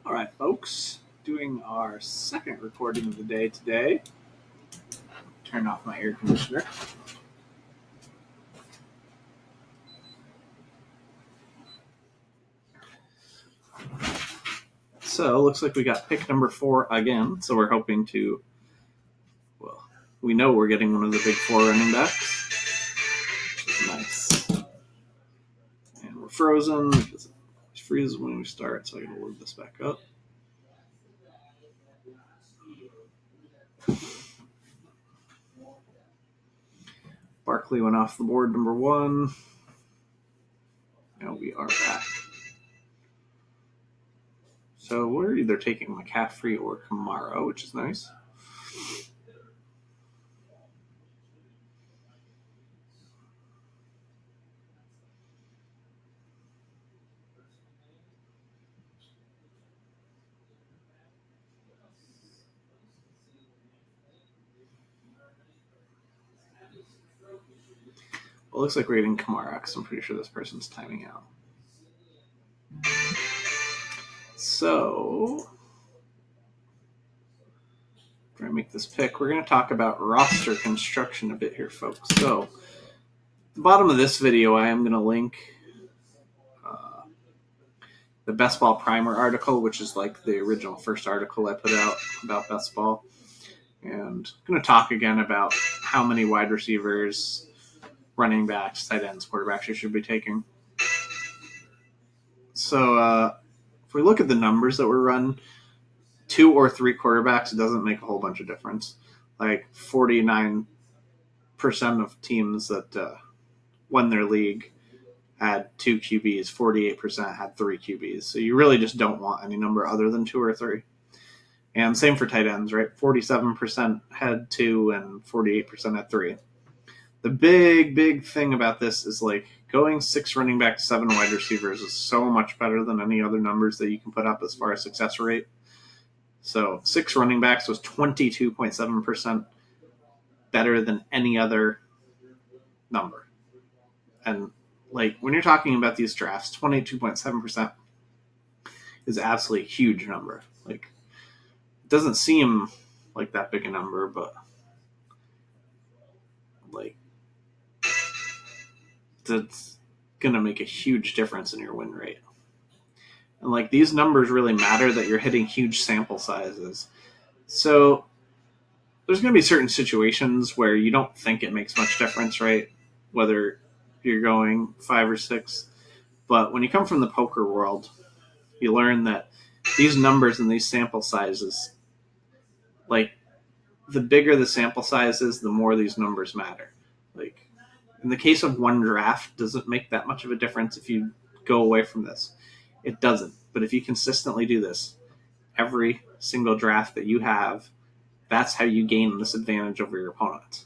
All right, folks, doing our second recording of the day today. Turn off my air conditioner. So, looks like we got pick number 4 again. So, we're hoping to, well, we know we're getting one of the big 4 running backs, which is nice. And we're frozen because it freezes when we start, so I gotta load this back up. Barkley went off the board, number 1. Now we are back. So we're either taking McCaffrey or Kamara, which is nice. Well, it looks like we're getting Kamara because I'm pretty sure this person's timing out. So, we're going to make this pick. We're going to talk about roster construction a bit here, folks. So, at the bottom of this video, I am going to link the Best Ball Primer article, which is like the original first article I put out about Best Ball. And I'm going to talk again about how many wide receivers, running backs, tight ends, quarterbacks you should be taking. So, if we look at the numbers that were run, 2 or 3 quarterbacks, it doesn't make a whole bunch of difference. Like 49% of teams that won their league had 2 QBs, 48% had 3 QBs. So you really just don't want any number other than 2 or 3. And same for tight ends, right? 47% had 2 and 48% had 3. The big thing about this is like going 6 running backs, 7 wide receivers is so much better than any other numbers that you can put up as far as success rate. So 6 running backs was 22.7% better than any other number. And like when you're talking about these drafts, 22.7% is absolutely a huge number. Like it doesn't seem like that big a number, but like that's going to make a huge difference in your win rate. And like these numbers really matter that you're hitting huge sample sizes. So there's going to be certain situations where you don't think it makes much difference, right? Whether you're going 5 or 6. But when you come from the poker world, you learn that these numbers and these sample sizes, like the bigger the sample sizes, the more these numbers matter. Like in the case of one draft, does it make that much of a difference if you go away from this? It doesn't. But if you consistently do this, every single draft that you have, that's how you gain this advantage over your opponents.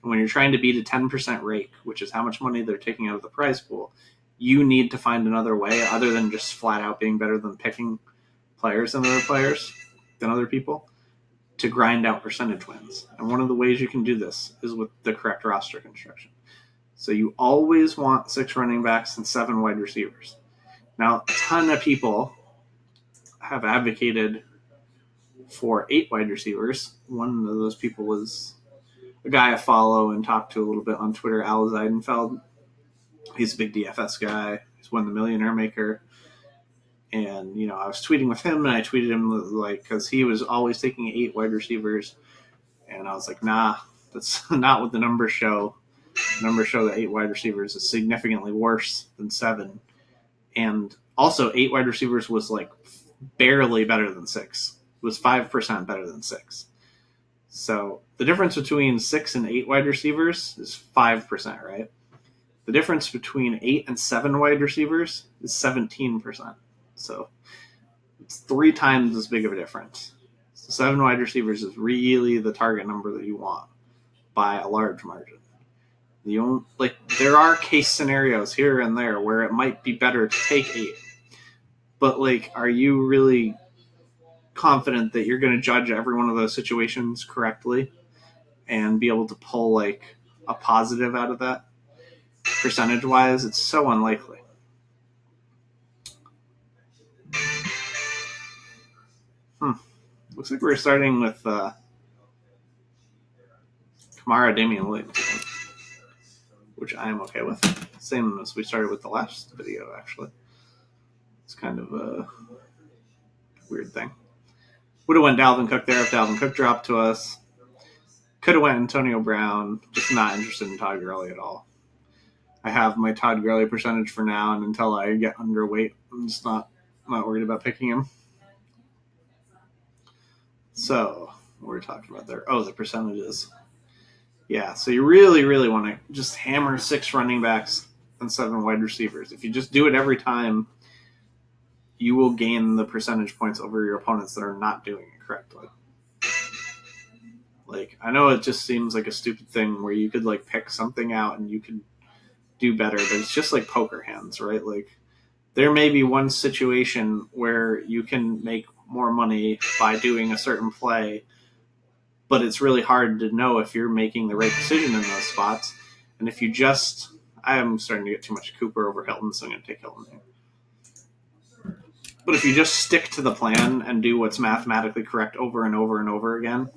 And when you're trying to beat a 10% rake, which is how much money they're taking out of the prize pool, you need to find another way other than just flat out being better than picking players than other people to grind out percentage wins. And one of the ways you can do this is with the correct roster construction. So you always want 6 running backs and 7 wide receivers. Now, a ton of people have advocated for 8 wide receivers. One of those people was a guy I follow and talk to a little bit on Twitter, Al Zeidenfeld. He's a big DFS guy. He's won the Millionaire Maker. And, you know, I was tweeting with him, and I tweeted him, like, because he was always taking 8 wide receivers. And I was like, nah, that's not what the numbers show. The numbers show that 8 wide receivers is significantly worse than 7. And also, 8 wide receivers was, like, barely better than 6. It was 5% better than 6. So the difference between 6 and 8 wide receivers is 5%, right? The difference between 8 and 7 wide receivers is 17%. So it's 3 times as big of a difference. So 7 wide receivers is really the target number that you want by a large margin. There are case scenarios here and there where it might be better to take 8. But like, are you really confident that you're going to judge every one of those situations correctly and be able to pull like a positive out of that? Percentage wise, it's so unlikely. Looks like we're starting with Kamara, Damian Williams, which I am okay with. Same as we started with the last video, actually. It's kind of a weird thing. Would have went Dalvin Cook there if Dalvin Cook dropped to us. Could have went Antonio Brown. Just not interested in Todd Gurley at all. I have my Todd Gurley percentage for now, and until I get underweight, I'm just not worried about picking him. So, what we're talking about there? Oh, the percentages. Yeah, so you really, really want to just hammer 6 running backs and 7 wide receivers. If you just do it every time, you will gain the percentage points over your opponents that are not doing it correctly. Like, I know it just seems like a stupid thing where you could, like, pick something out and you could do better, but it's just like poker hands, right? Like, there may be one situation where you can make more money by doing a certain play, but it's really hard to know if you're making the right decision in those spots. And if you just, I am starting to get too much Cooper over Hilton, so I'm going to take Hilton here. But if you just stick to the plan and do what's mathematically correct over and over and over again,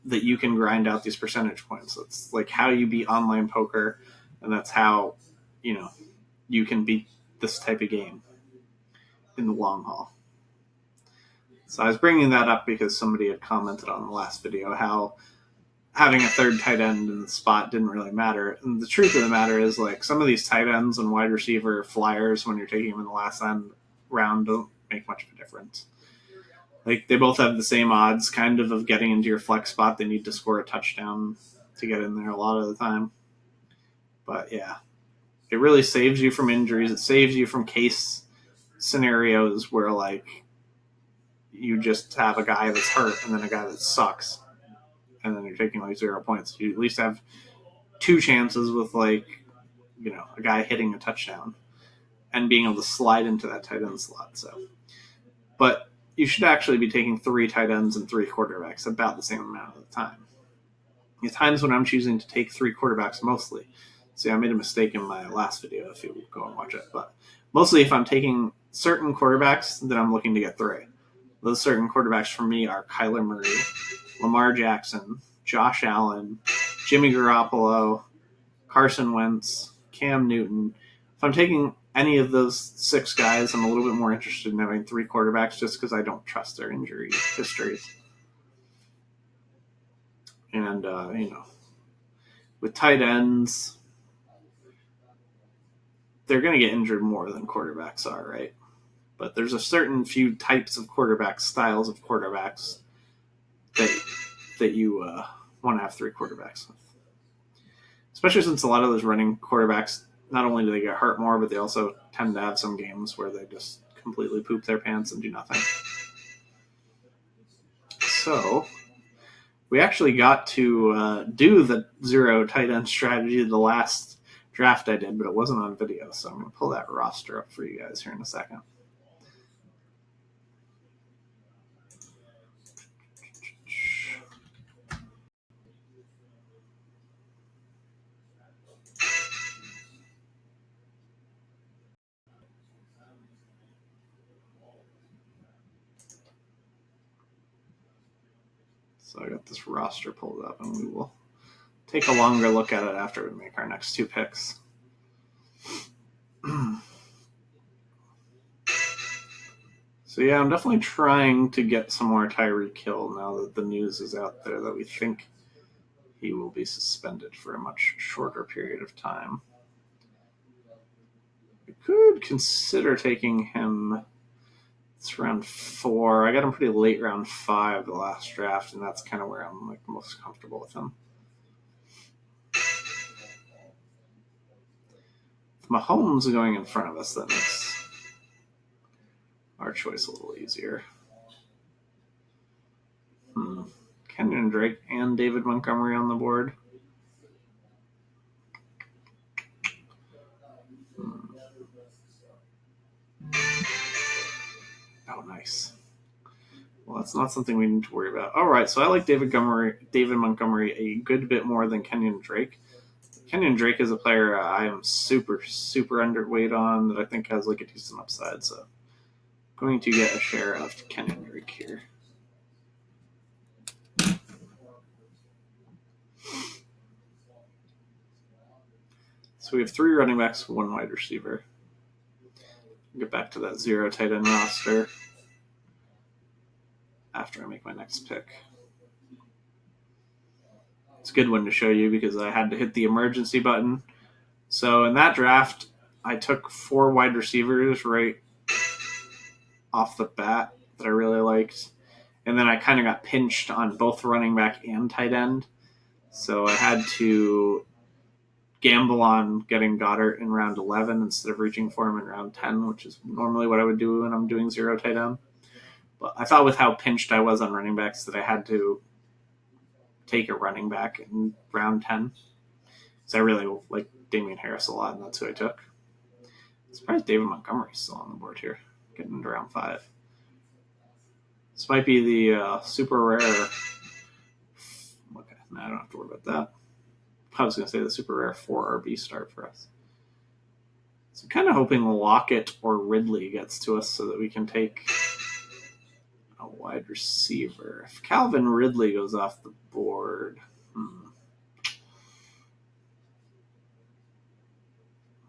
that you can grind out these percentage points. That's like how you beat online poker, and that's how, you can beat this type of game in the long haul. So I was bringing that up because somebody had commented on the last video how having a third tight end in the spot didn't really matter. And the truth of the matter is, like, some of these tight ends and wide receiver flyers, when you're taking them in the last round, don't make much of a difference. Like, they both have the same odds kind of getting into your flex spot. They need to score a touchdown to get in there a lot of the time. But yeah, it really saves you from injuries. It saves you from case scenarios where, like, you just have a guy that's hurt and then a guy that sucks, and then you're taking like 0 points. You at least have 2 chances with, like, a guy hitting a touchdown and being able to slide into that tight end slot. So, but you should actually be taking 3 tight ends and 3 quarterbacks about the same amount of the time. The times when I'm choosing to take 3 quarterbacks mostly. See, I made a mistake in my last video if you go and watch it. But mostly if I'm taking certain quarterbacks, then I'm looking to get 3. Those certain quarterbacks for me are Kyler Murray, Lamar Jackson, Josh Allen, Jimmy Garoppolo, Carson Wentz, Cam Newton. If I'm taking any of those 6 guys, I'm a little bit more interested in having 3 quarterbacks just because I don't trust their injury histories. And, with tight ends, they're going to get injured more than quarterbacks are, right? But there's a certain few types of quarterbacks, styles of quarterbacks that you want to have 3 quarterbacks with. Especially since a lot of those running quarterbacks, not only do they get hurt more, but they also tend to have some games where they just completely poop their pants and do nothing. So we actually got to do the 0 tight end strategy the last draft I did, but it wasn't on video, so I'm going to pull that roster up for you guys here in a second. So I got this roster pulled up, and we will take a longer look at it after we make our next 2 picks. So yeah, I'm definitely trying to get some more Tyreek Hill now that the news is out there that we think he will be suspended for a much shorter period of time. We could consider taking him. It's round 4. I got him pretty late round 5 the last draft, and that's kind of where I'm like most comfortable with him. If Mahomes is going in front of us, that makes our choice a little easier. Kenyon Drake and David Montgomery on the board. Oh, nice. Well, that's not something we need to worry about. All right, so I like David Montgomery a good bit more than Kenyon Drake. Kenyon Drake is a player I am super, super underweight on that I think has like a decent upside. So going to get a share of Kenyon Drake here. So we have 3 running backs, 1 wide receiver. Get back to that 0 tight end roster after I make my next pick. It's a good one to show you because I had to hit the emergency button. So in that draft, I took 4 wide receivers right off the bat that I really liked. And then I kind of got pinched on both running back and tight end. So I had to gamble on getting Goddard in round 11 instead of reaching for him in round 10, which is normally what I would do when I'm doing 0 tight end. But I thought with how pinched I was on running backs that I had to take a running back in round 10. So I really like Damien Harris a lot, and that's who I took. I'm surprised David Montgomery's still on the board here, getting into round 5. This might be the super rare. Okay, no, I don't have to worry about that. I was going to say the super rare 4 RB start for us. So I'm kind of hoping Lockett or Ridley gets to us so that we can take a wide receiver. If Calvin Ridley goes off the board,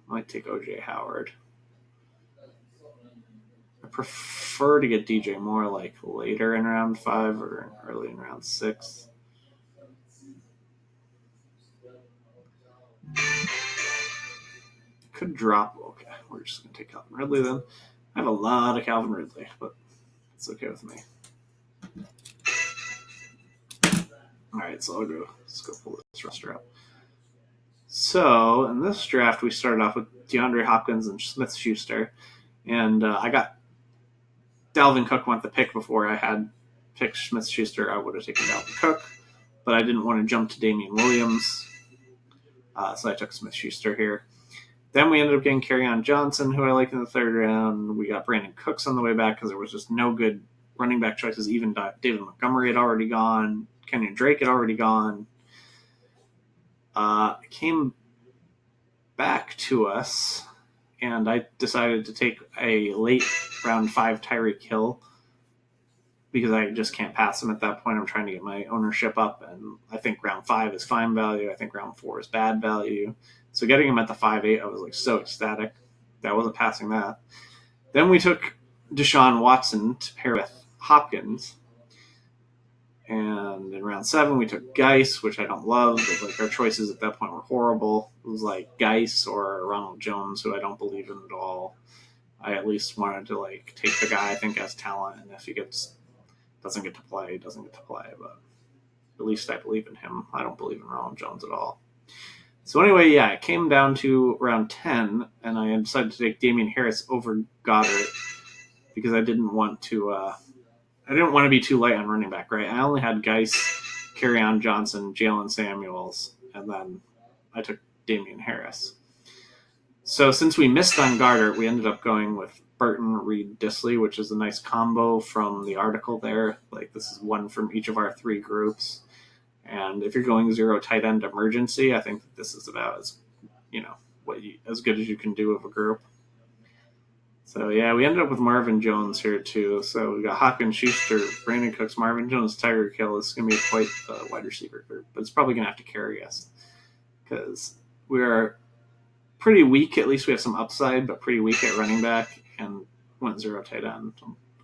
might take OJ Howard. I prefer to get DJ Moore like later in round 5 or early in round 6. Could drop. Okay, we're just going to take Calvin Ridley then. I have a lot of Calvin Ridley, but it's okay with me. All right, so let's go pull this roster up. So in this draft, we started off with DeAndre Hopkins and Smith-Schuster, and I got Dalvin Cook went the pick before I had picked Smith-Schuster. I would have taken Dalvin Cook, but I didn't want to jump to Damian Williams, so I took Smith-Schuster here. Then we ended up getting Kerryon Johnson, who I liked in the 3rd round. We got Brandon Cooks on the way back because there was just no good running back choices. Even David Montgomery had already gone. Kenyon Drake had already gone. Came back to us, and I decided to take a late round 5 Tyreek Hill because I just can't pass him at that point. I'm trying to get my ownership up, and I think round 5 is fine value. I think round 4 is bad value. So getting him at the 5.8, I was like so ecstatic. That wasn't passing that. Then we took Deshaun Watson to pair with Hopkins. And in round 7, we took Geis, which I don't love, but like our choices at that point were horrible. It was like Geis or Ronald Jones, who I don't believe in at all. I at least wanted to like take the guy I think has talent, and if he doesn't get to play, he doesn't get to play. But at least I believe in him. I don't believe in Ronald Jones at all. So anyway, yeah, it came down to round 10, and I decided to take Damien Harris over Goddard because I didn't want to be too light on running back, right? I only had Geis, Kerryon Johnson, Jalen Samuels, and then I took Damien Harris. So since we missed on Goddard, we ended up going with Burton, Reed, Disley, which is a nice combo from the article there. Like this is one from each of our 3 groups. And if you're going 0 tight end emergency, I think that this is about as good as you can do of a group. So yeah, we ended up with Marvin Jones here too. So we got Hopkins, Schuster, Brandon Cooks, Marvin Jones, Tyreek Hill. It's going to be quite a wide receiver group, but it's probably going to have to carry us because we are pretty weak. At least we have some upside, but pretty weak at running back and went 0 tight end.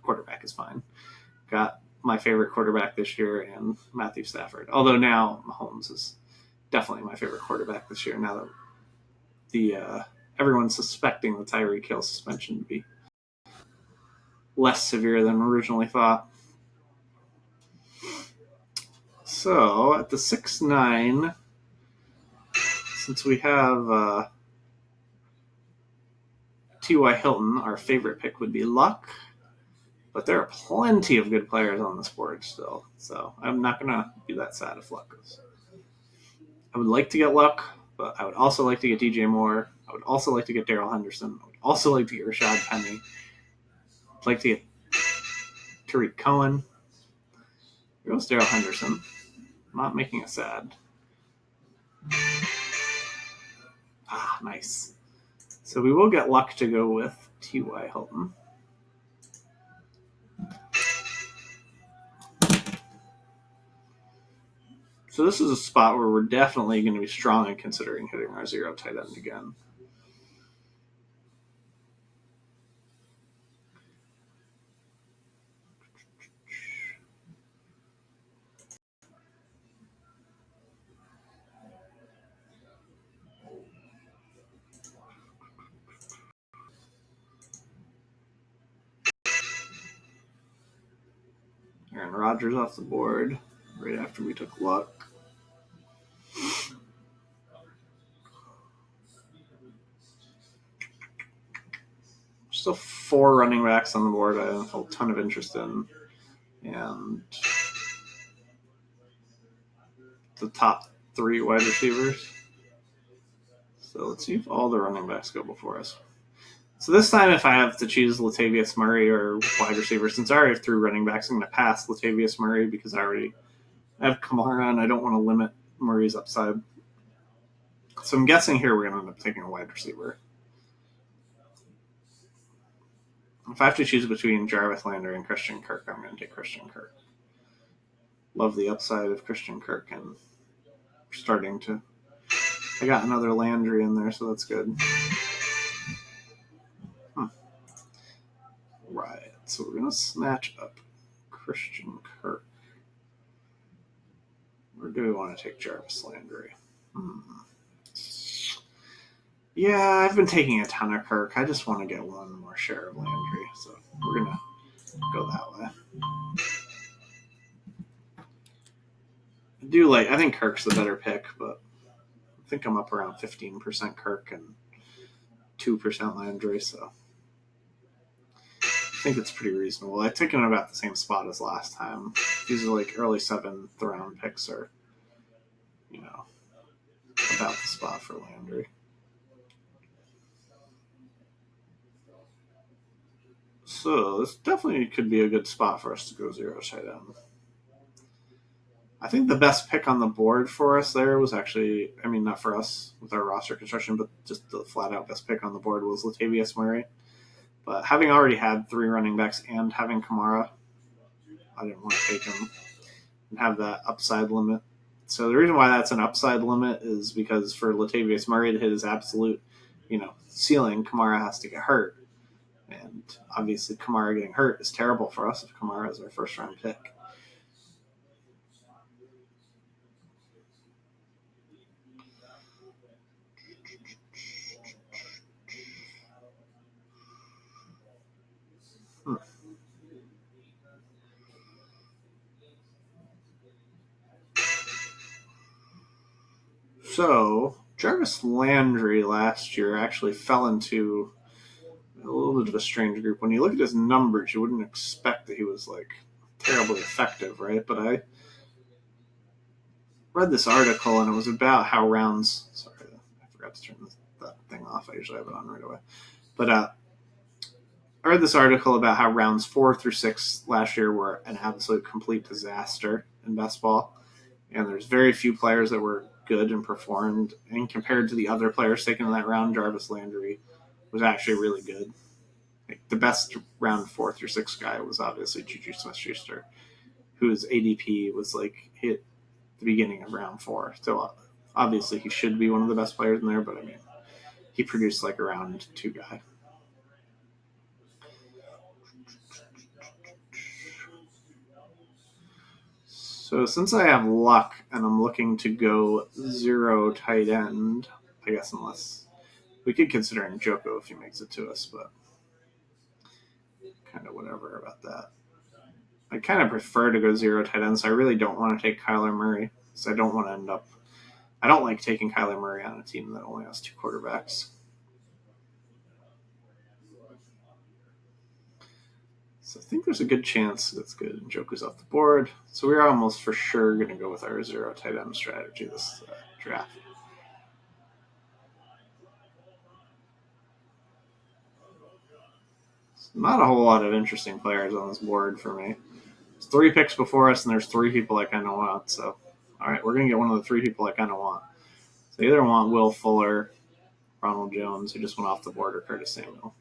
Quarterback is fine. Got my favorite quarterback this year and Matthew Stafford. Although now Mahomes is definitely my favorite quarterback this year. Now that everyone's suspecting the Tyreek Hill suspension to be less severe than originally thought. So at the 6-9, since we have T.Y. Hilton, our favorite pick would be Luck. But there are plenty of good players on this board still. So I'm not going to be that sad if Luck goes. I would like to get Luck, but I would also like to get DJ Moore. I would also like to get Darrell Henderson. I would also like to get Rashad Penny. I'd like to get Tariq Cohen. Here goes Darrell Henderson. I'm not making it sad. Nice. So we will get Luck to go with T.Y. Hilton. So this is a spot where we're definitely going to be strong in considering hitting our 0 tight end again. Aaron Rodgers off the board right after we took Luck. Still 4 running backs on the board I have a ton of interest in. And the top 3 wide receivers. So let's see if all the running backs go before us. So this time, if I have to choose Latavius Murray or wide receiver, since I already have 3 running backs, I'm going to pass Latavius Murray because I already have Kamara and I don't want to limit Murray's upside. So I'm guessing here we're going to end up taking a wide receiver. If I have to choose between Jarvis Landry and Christian Kirk, I'm going to take Christian Kirk. Love the upside of Christian Kirk, and starting to... I got another Landry in there, so that's good. Right, so we're going to snatch up Christian Kirk. Or do we want to take Jarvis Landry? Yeah, I've been taking a ton of Kirk. I just want to get one more share of Landry, so we're going to go that way. I think Kirk's the better pick, but I think I'm up around 15% Kirk and 2% Landry, so I think it's pretty reasonable. I took him about the same spot as last time. These are like early 7th round picks are, about the spot for Landry. So this definitely could be a good spot for us to go 0 tight end. I think the best pick on the board for us there was actually, not for us with our roster construction, but just the flat-out best pick on the board was Latavius Murray. But having already had 3 running backs and having Kamara, I didn't want to take him and have that upside limit. So the reason why that's an upside limit is because for Latavius Murray to hit his absolute, ceiling, Kamara has to get hurt. And obviously Kamara getting hurt is terrible for us if Kamara is our first-round pick. So, Jarvis Landry last year actually fell into a little bit of a strange group. When you look at his numbers, you wouldn't expect that he was terribly effective, right? But I read this article and it was about how rounds. Sorry, I forgot to turn that thing off. I usually have it on right away. But I read this article about how rounds 4 through 6 last year were an absolute complete disaster in best ball. And there's very few players that were good and performed. And compared to the other players taken in that round, Jarvis Landry was actually really good. The best round 4 through 6 guy was obviously Juju Smith-Schuster, whose ADP was hit the beginning of round 4. So obviously he should be one of the best players in there, but he produced a round 2 guy. So since I have Luck and I'm looking to go 0 tight end, I guess unless we could consider Njoku if he makes it to us, but kind of whatever about that. I kind of prefer to go 0 tight end, so I really don't want to take Kyler Murray. So I don't want to end up... I don't like taking Kyler Murray on a team that only has 2 quarterbacks. So I think there's a good chance that's good. Njoku's off the board. So we're almost for sure going to go with our 0 tight end strategy this draft. Not a whole lot of interesting players on this board for me. There's 3 picks before us, and there's 3 people I kind of want. So, all right, we're going to get one of the 3 people I kind of want. So I either want Will Fuller, Ronald Jones, who just went off the board, or Curtis Samuel.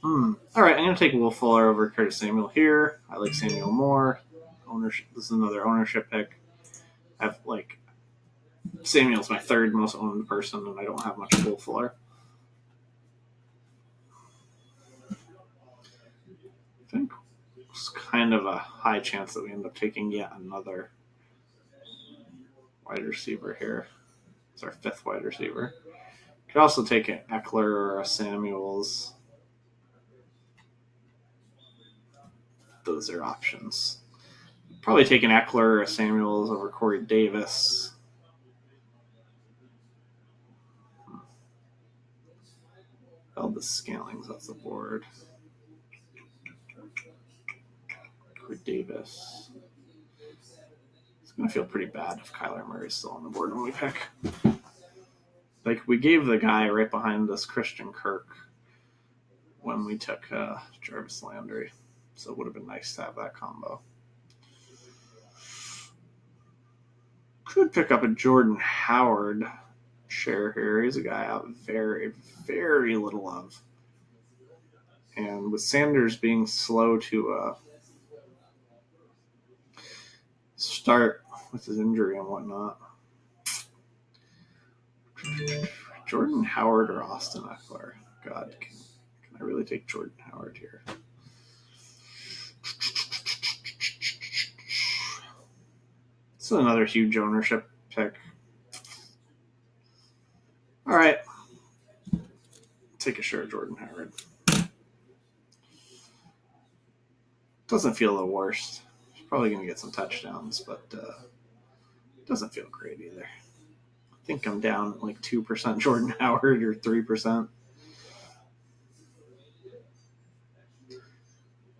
All right, I'm going to take Will Fuller over Curtis Samuel here. I like Samuel more. Ownership. This is another ownership pick. I have Samuel's my third most owned person, and I don't have much full floor. I think it's kind of a high chance that we end up taking yet another wide receiver here. It's our fifth wide receiver. Could also take an Eckler or a Samuels. Those are options. Probably take an Eckler or a Samuels over Corey Davis. The Scalings off the board. Corey Davis. It's going to feel pretty bad if Kyler Murray's still on the board when we pick. We gave the guy right behind us Christian Kirk when we took Jarvis Landry. So it would have been nice to have that combo. Could pick up a Jordan Howard share here. He's a guy out very, very little of. And with Sanders being slow to start with his injury and whatnot, Jordan Howard or Austin Eckler? God, can I really take Jordan Howard here? It's another huge ownership pick. All right. Take a share of Jordan Howard. Doesn't feel the worst. He's probably going to get some touchdowns, but doesn't feel great either. I think I'm down 2% Jordan Howard or 3%.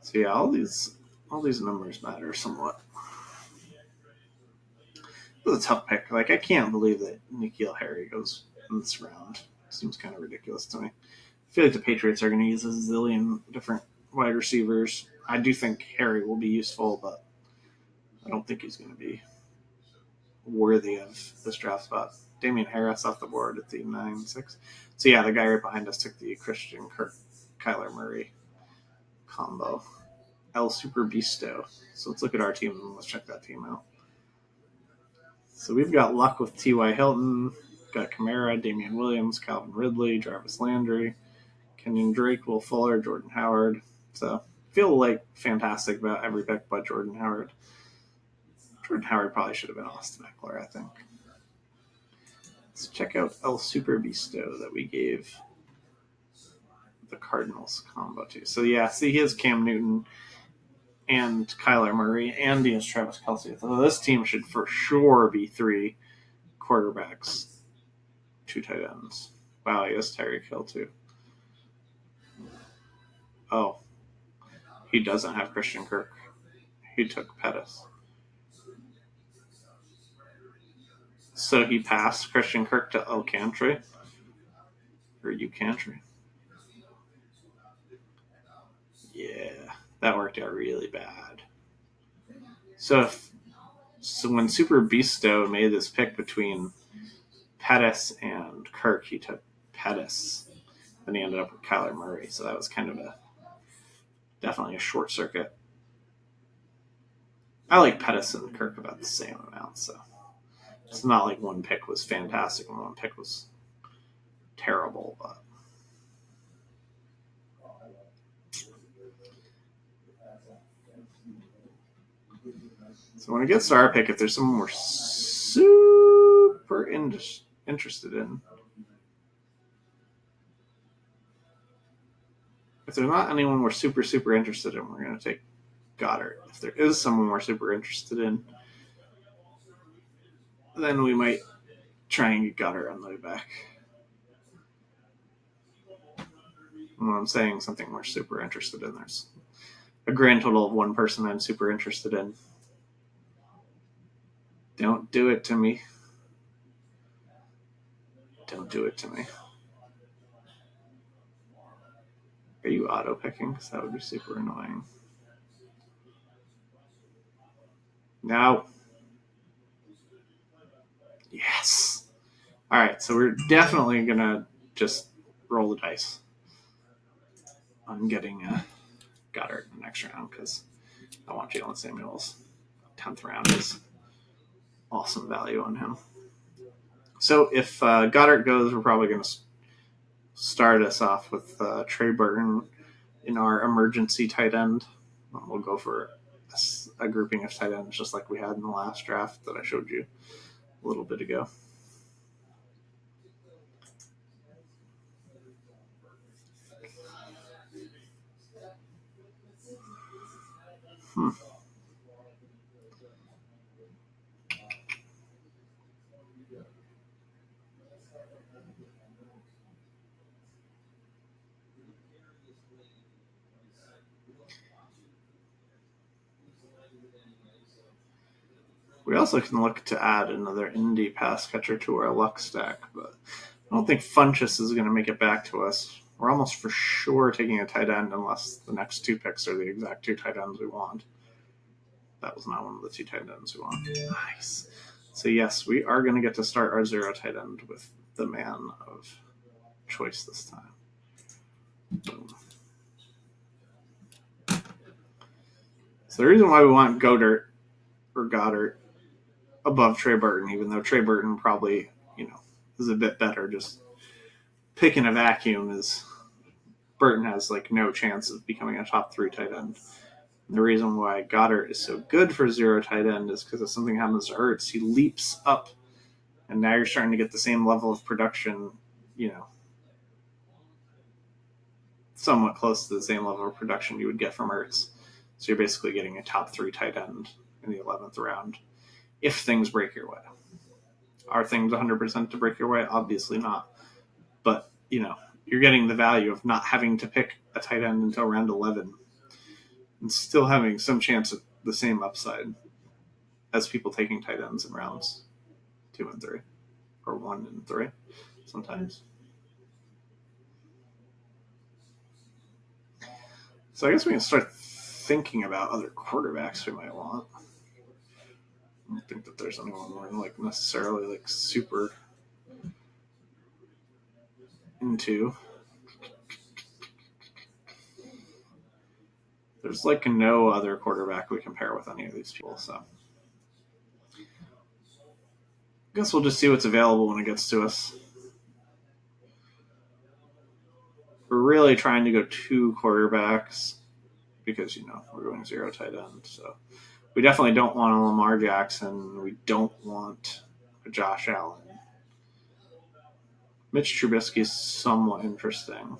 So yeah, all these numbers matter somewhat. It was a tough pick. I can't believe that N'Keal Harry goes in this round. It seems kind of ridiculous to me. I feel like the Patriots are going to use a zillion different wide receivers. I do think Harry will be useful, but I don't think he's going to be worthy of this draft spot. Damian Harris off the board at the 9-6. So yeah, the guy right behind us took the Christian Kirk, Kyler Murray combo. El Super Bisto. So let's look at our team and let's check that team out. So we've got Luck with T.Y. Hilton, got Kamara, Damian Williams, Calvin Ridley, Jarvis Landry, Kenyon Drake, Will Fuller, Jordan Howard. So feel fantastic about every pick but Jordan Howard. Jordan Howard probably should have been Austin Eckler, I think. Let's check out El Super Bisto that we gave the Cardinals combo to. So yeah, see, he has Cam Newton and Kyler Murray, and he has Travis Kelce. So this team should for sure be 3 quarterbacks, 2 tight ends. Wow, he has Tyreek Hill too. Oh, he doesn't have Christian Kirk. He took Pettis. So he passed Christian Kirk to Alcantara? Or Eucantry? Yeah, that worked out really bad. So when Super Bisto made this pick between Pettis and Kirk, he took Pettis. Then he ended up with Kyler Murray. So that was kind of definitely a short circuit. I like Pettis and Kirk about the same amount, so it's not like one pick was fantastic and one pick was terrible, but so when it gets to our pick, if there's someone we're super interested in, if there's not anyone we're super interested in, we're going to take Goddard. If there is someone we're super interested in, then we might try and get Goddard on the way back. And when I'm saying something we're super interested in, there's a grand total of one person I'm super interested in. Don't do it to me. Don't do it to me. Are you auto-picking? Because that would be super annoying. No. Yes. All right, so we're definitely going to just roll the dice on getting Goddard in the next round because I want Jalen Samuels. 10th round is awesome value on him. So if Goddard goes, we're probably going to start us off with Trey Burton in our emergency tight end. We'll go for a grouping of tight ends just like we had in the last draft that I showed you a little bit ago. We also can look to add another Indy pass catcher to our luck stack, but I don't think Funchess is going to make it back to us. We're almost for sure taking a tight end unless the next two picks are the exact two tight ends we want. That was not one of the two tight ends we want. Nice. So yes, we are going to get to start our zero tight end with the man of choice this time. Boom. So the reason why we want Goddard above Trey Burton, even though Trey Burton probably, is a bit better, just picking a vacuum is Burton has like no chance of becoming a top 3 tight end. And the reason why Goddard is so good for zero tight end is because if something happens to Ertz, he leaps up, and now you're starting to get the same level of production, somewhat close to the same level of production you would get from Ertz. So you're basically getting a top 3 tight end in the 11th round if things break your way. Are things 100% to break your way? Obviously not. But, you're getting the value of not having to pick a tight end until round 11 and still having some chance at the same upside as people taking tight ends in rounds 2 and 3 or 1 and 3 sometimes. So I guess we can start thinking about other quarterbacks we might want. I don't think that there's anyone we're necessarily super into. There's no other quarterback we can pair with any of these people, so I guess we'll just see what's available when it gets to us. We're really trying to go 2 quarterbacks because, we're going 0 tight end. So we definitely don't want a Lamar Jackson. We don't want a Josh Allen. Mitch Trubisky is somewhat interesting.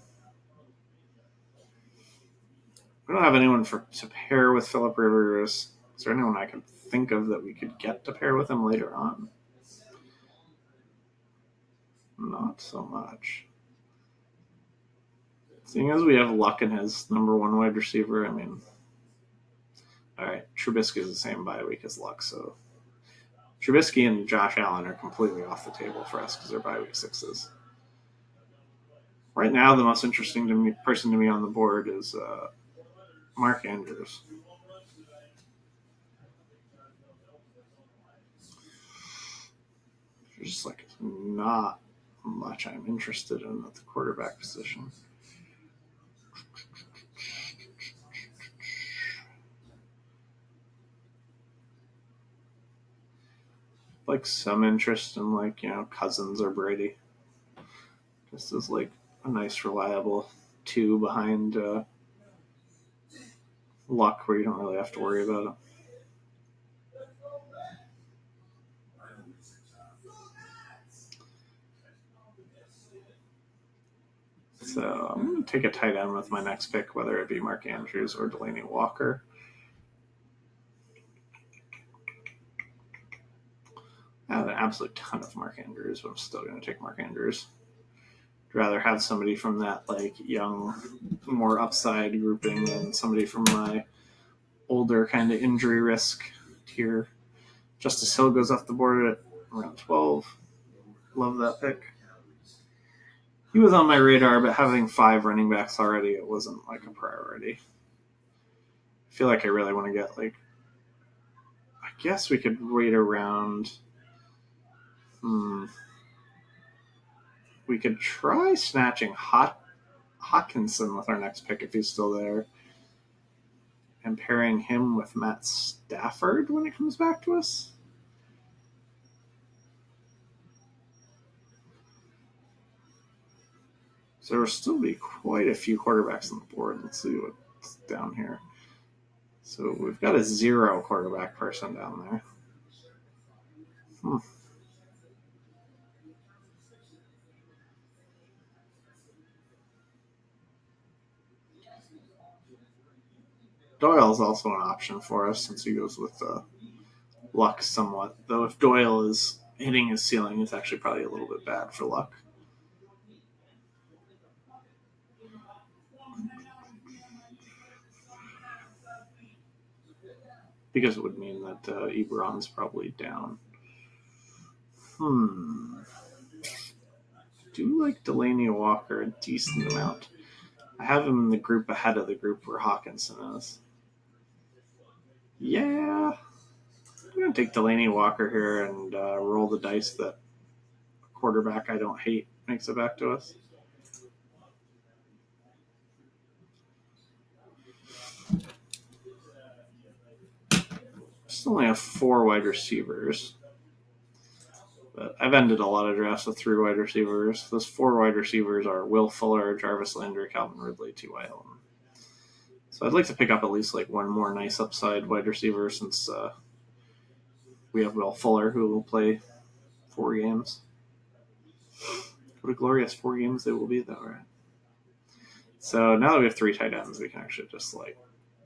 We don't have anyone to pair with Phillip Rivers. Is there anyone I can think of that we could get to pair with him later on? Not so much. Seeing as we have Luck in his number 1 wide receiver, all right, Trubisky is the same bye week as Luck, so Trubisky and Josh Allen are completely off the table for us because they're bye week 6s. Right now, the most interesting person to me on the board is Mark Andrews. There's just not much I'm interested in at the quarterback position. Some interest in Cousins or Brady. Just as a nice reliable 2 behind Luck where you don't really have to worry about it. So I'm going to take a tight end with my next pick, whether it be Mark Andrews or Delaney Walker. I have an absolute ton of Mark Andrews, but I'm still going to take Mark Andrews. I'd rather have somebody from that young, more upside grouping than somebody from my older kind of injury risk tier. Justice Hill goes off the board at around 12. Love that pick. He was on my radar, but having 5 running backs already, it wasn't a priority. I feel like I really want to get I guess we could wait around. We could try snatching Hawkinson with our next pick if he's still there, and pairing him with Matt Stafford when it comes back to us. So there will still be quite a few quarterbacks on the board. Let's see what's down here. So we've got a 0 quarterback person down there. Doyle's also an option for us since he goes with luck somewhat. Though if Doyle is hitting his ceiling, it's actually probably a little bit bad for luck. Because it would mean that Ebron's probably down. Do like Delaney Walker a decent amount. I have him in the group ahead of the group where Hawkinson is. Yeah. I'm going to take Delaney Walker here and roll the dice that a quarterback I don't hate makes it back to us. Just only have 4 wide receivers. But I've ended a lot of drafts with 3 wide receivers. Those 4 wide receivers are Will Fuller, Jarvis Landry, Calvin Ridley, T.Y. Hilton. So I'd like to pick up at least like one more nice upside wide receiver since we have Will Fuller who will play 4 games. What a glorious 4 games they will be, though, right? So now that we have 3 tight ends, we can actually just like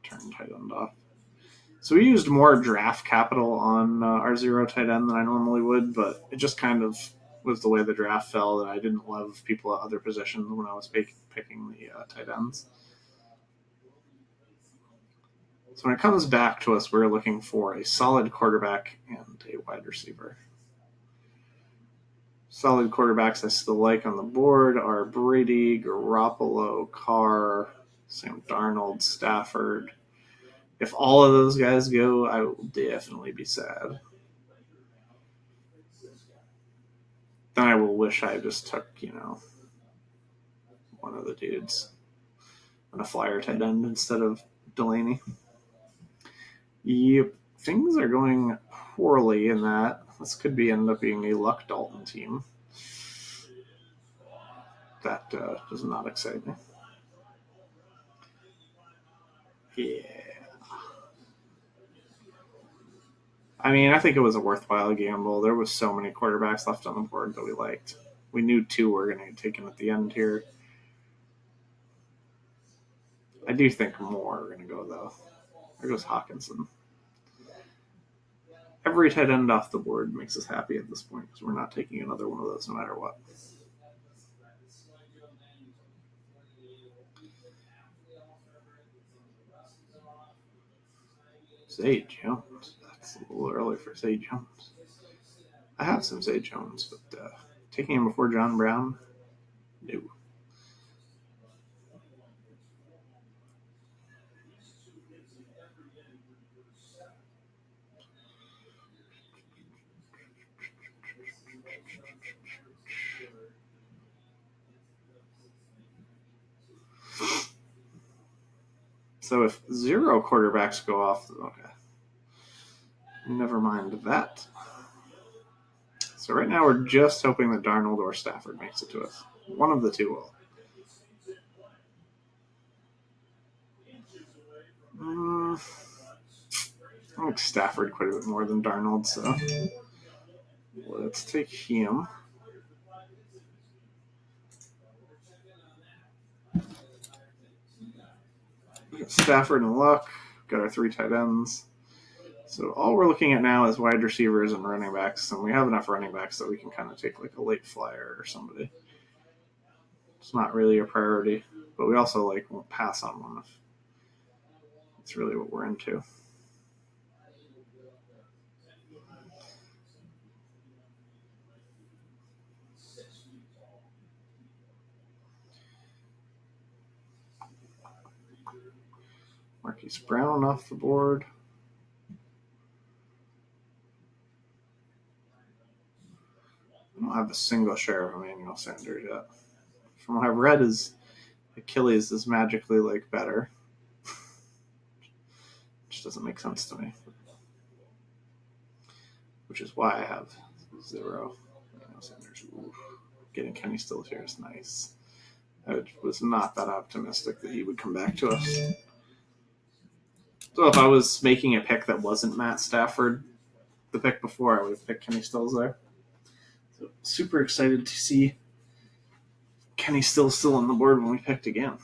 turn tight end off. So we used more draft capital on our 0 tight end than I normally would, but it just kind of was the way the draft fell that I didn't love people at other positions when I was picking the tight ends. So when it comes back to us, we're looking for a solid quarterback and a wide receiver. Solid quarterbacks I still like on the board are Brady, Garoppolo, Carr, Sam Darnold, Stafford. If all of those guys go, I will definitely be sad. Then I will wish I just took, one of the dudes on a flyer tight end instead of Delaney. Yep, things are going poorly in that. This could end up being a Luck Dalton team. That does not excite me. Yeah. I mean, I think it was a worthwhile gamble. There was so many quarterbacks left on the board that we liked. We knew 2 were going to get taken at the end here. I do think more are going to go, though. There goes Hawkinson. Every tight end off the board makes us happy at this point because we're not taking another one of those no matter what. Zay Jones. That's a little early for Zay Jones. I have some Zay Jones, but taking him before John Brown? No. So if 0 quarterbacks go off, okay. Never mind that. So right now we're just hoping that Darnold or Stafford makes it to us. One of the 2 will. I like Stafford quite a bit more than Darnold, so let's take him. Stafford and Luck. Got our 3 tight ends. So all we're looking at now is wide receivers and running backs, and we have enough running backs that we can kind of take like a late flyer or somebody. It's not really a priority, but we also won't pass on one if it's really what we're into. Marquise Brown off the board. I don't have a single share of Emmanuel Sanders yet. From what I've read, his Achilles is magically better, which doesn't make sense to me. Which is why I have 0 Emmanuel Sanders. Ooh. Getting Kenny Stills here is nice. I was not that optimistic that he would come back to us. So if I was making a pick that wasn't Matt Stafford, the pick before, I would have picked Kenny Stills there. So super excited to see Kenny Stills still on the board when we picked again.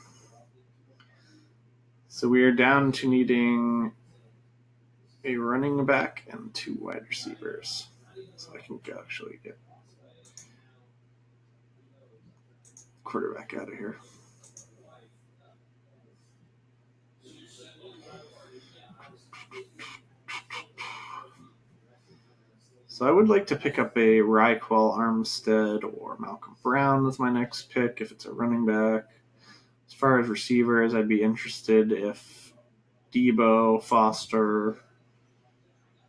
So we are down to needing a running back and 2 wide receivers. So I can actually get quarterback out of here. So I would like to pick up a Raekwon Armstead or Malcolm Brown as my next pick if it's a running back. As far as receivers, I'd be interested if Debo, Foster,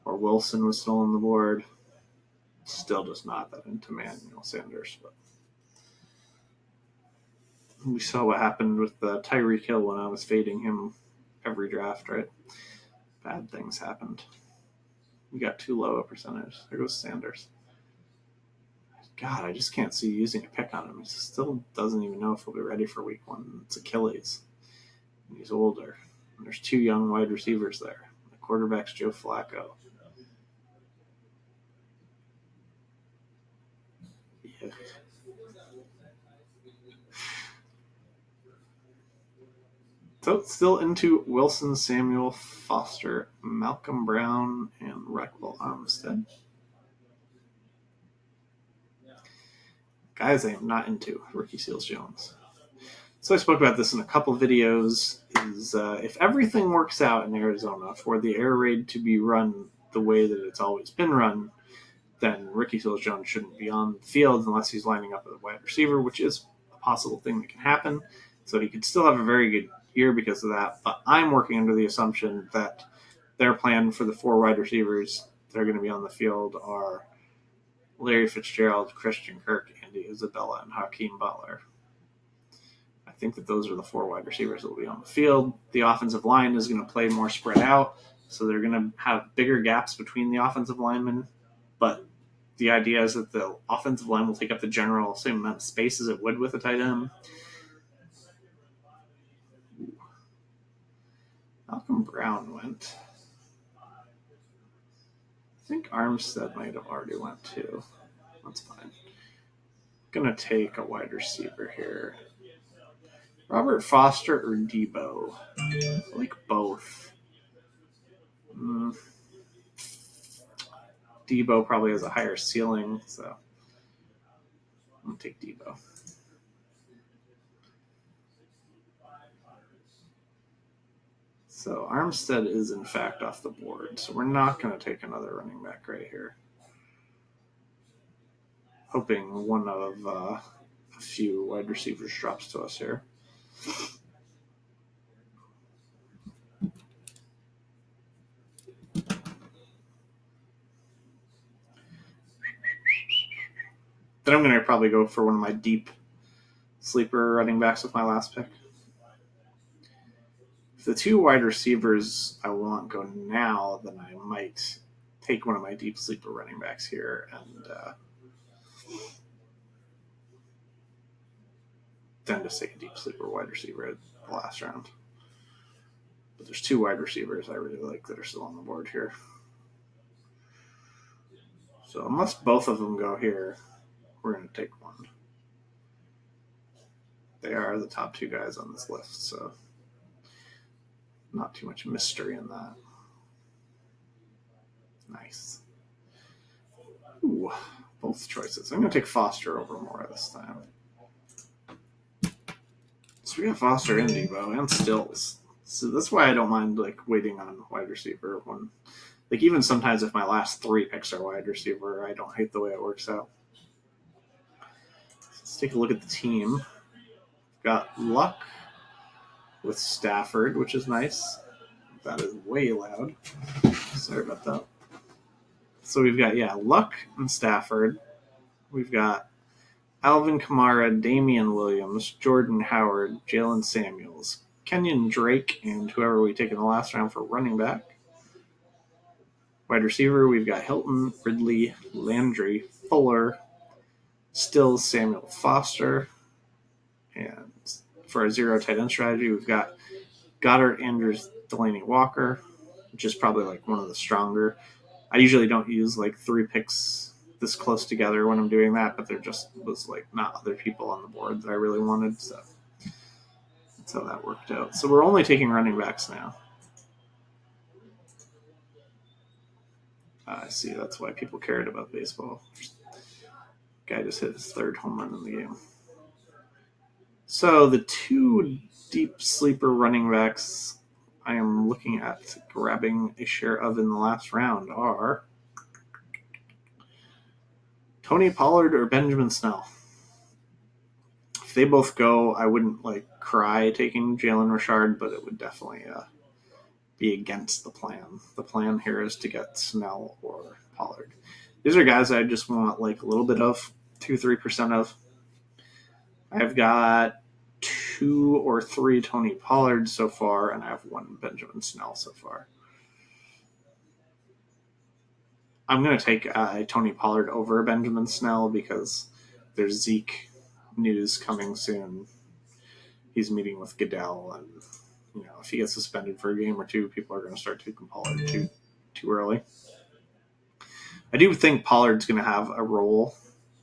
or Wilson was still on the board. Still just not that into Emmanuel Sanders. But we saw what happened with Tyreek Hill when I was fading him every draft, right? Bad things happened. We got too low a percentage. There goes Sanders. God, I just can't see using a pick on him. He still doesn't even know if he'll be ready for week 1. It's Achilles. And he's older. And there's 2 young wide receivers there. The quarterback's Joe Flacco. Yeah. So still into Wilson, Samuel, Foster, Malcolm Brown, and Raekwon Armstead. Guys I am not into, Ricky Seals-Jones. So I spoke about this in a couple videos, is if everything works out in Arizona for the air raid to be run the way that it's always been run, then Ricky Seals-Jones shouldn't be on the field unless he's lining up as a wide receiver, which is a possible thing that can happen. So he could still have a very good year because of that. But I'm working under the assumption that their plan for the 4 wide receivers that are going to be on the field are Larry Fitzgerald, Christian Kirk, Andy Isabella, and Hakeem Butler. I think that those are the 4 wide receivers that will be on the field. The offensive line is going to play more spread out, so they're going to have bigger gaps between the offensive linemen. But the idea is that the offensive line will take up the general same amount of space as it would with a tight end. Malcolm Brown went. I think Armstead might have already went too. That's fine. Gonna take a wide receiver here. Robert Foster or Debo? I like both. Debo probably has a higher ceiling, so I'm gonna take Debo. So Armstead is in fact off the board, so we're not going to take another running back right here. Hoping one of a few wide receivers drops to us here. Then I'm going to probably go for one of my deep sleeper running backs with my last pick. If the 2 wide receivers I want go now, then I might take one of my deep sleeper running backs here and then just take a deep sleeper wide receiver at the last round. But there's 2 wide receivers I really like that are still on the board here. So unless both of them go here, we're going to take one. They are the top 2 guys on this list, so not too much mystery in that. Nice. Ooh, both choices. I'm going to take Foster over Mora this time. So we got Foster and Debo and Stills. So that's why I don't mind waiting on wide receiver when even sometimes if my last 3 picks are wide receiver, I don't hate the way it works out. Let's take a look at the team. We've got Luck with Stafford, which is nice. That is way loud. Sorry about that. So we've got, Luck and Stafford. We've got Alvin Kamara, Damian Williams, Jordan Howard, Jalen Samuels, Kenyon Drake, and whoever we take in the last round for running back. Wide receiver, we've got Hilton, Ridley, Landry, Fuller, Stills, Samuel Foster, and for our zero tight end strategy, we've got Goddard, Andrews, Delaney, Walker, which is probably like one of the stronger. I usually don't use like 3 picks this close together when I'm doing that, but there just was like not other people on the board that I really wanted, so that's how that worked out. So we're only taking running backs now. I see, that's why people cared about baseball. Guy just hit his 3rd home run in the game. So the 2 deep sleeper running backs I am looking at grabbing a share of in the last round are Tony Pollard or Benjamin Snell. If they both go, I wouldn't like cry taking Jalen Richard, but it would definitely be against the plan. The plan here is to get Snell or Pollard. These are guys I just want like a little bit of, 2-3% of. I've got 2 or 3 Tony Pollard so far, and I have 1 Benjamin Snell so far. I'm going to take Tony Pollard over Benjamin Snell because there's Zeke news coming soon. He's meeting with Goodell, and if he gets suspended for a game or 2, people are going to start taking Pollard too early. I do think Pollard's going to have a role,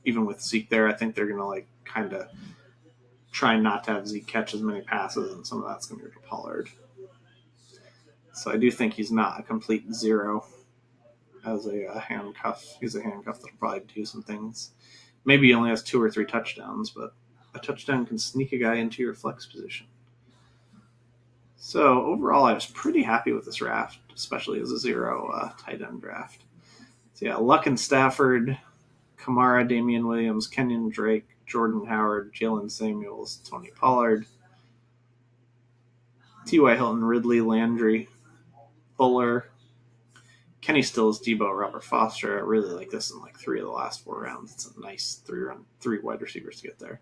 even with Zeke there. I think they're going to like kind of try not to have Zeke catch as many passes, and some of that's going to go to Pollard. So I do think he's not a complete zero as a handcuff. He's a handcuff that'll probably do some things. Maybe he only has 2 or 3 touchdowns, but a touchdown can sneak a guy into your flex position. So overall, I was pretty happy with this draft, especially as a zero tight end draft. So yeah, Luck and Stafford, Kamara, Damian Williams, Kenyon Drake, Jordan Howard, Jalen Samuels, Tony Pollard, T.Y. Hilton, Ridley, Landry, Fuller, Kenny Stills, Debo, Robert Foster. I really like this in like 3 of the last 4 rounds. It's a nice 3 wide receivers to get there.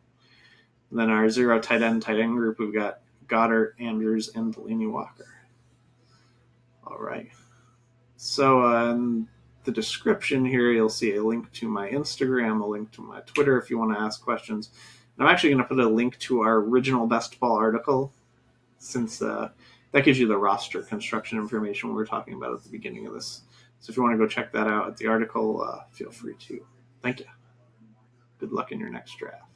And then our zero tight end group, we've got Goddard, Andrews, and Delaney Walker. All right. So in the description here, you'll see a link to my Instagram, a link to my Twitter if you want to ask questions. And I'm actually going to put a link to our original best ball article, since that gives you the roster construction information we were talking about at the beginning of this. So if you want to go check that out at the article, feel free to. Thank you. Good luck in your next draft.